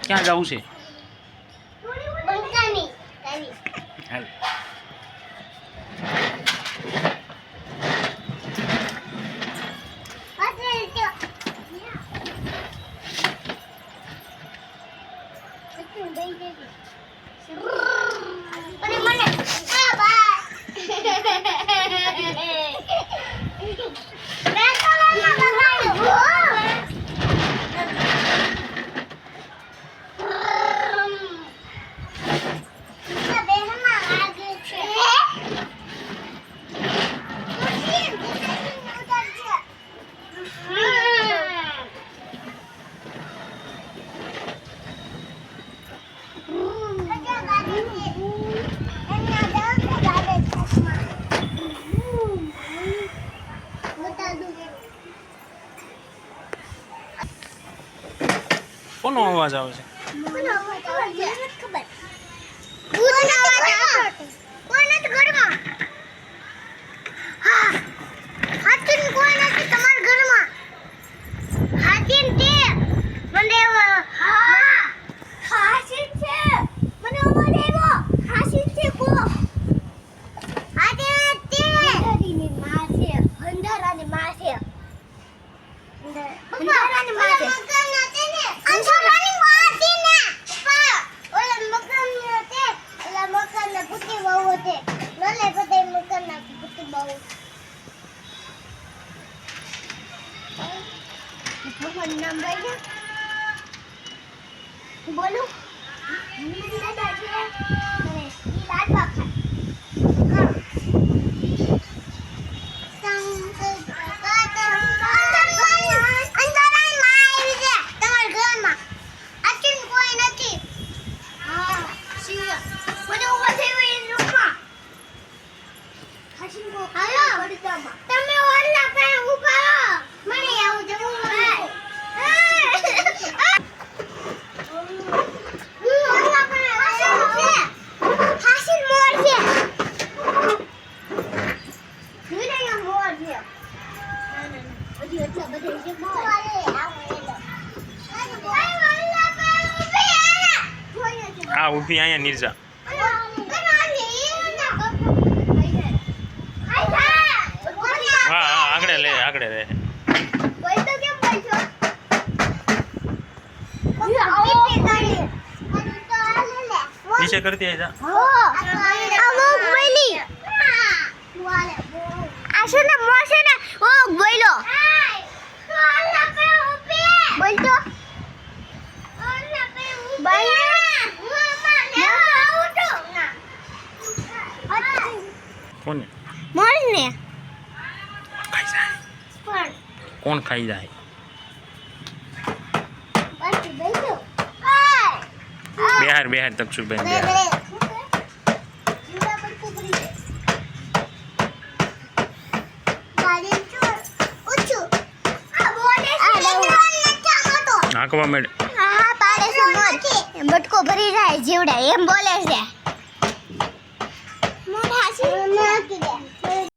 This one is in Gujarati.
ક્યાં જવું છે? હાલ. કોનો અવાજ આવે છે? બોલું તમે ઓલા પાસે ઉભા મને આવું જવું આ ઊભી અહીંયા નિર્જા. હા હા આગળ લે આગળ લે. નીચે કરતી આવી જા. આશને મોશને ઓ બોલો બોલતો કોને? મોરને ખાઈ જાય. કોણ ખાઈ જાય? બિહાર બિહાર તકસુબેન બિહાર. નાખવા મેળ. હા પાડે છે મોર બટકો ભરી જાય જીવડા એમ બોલે છે મોર હાસી નાખી દે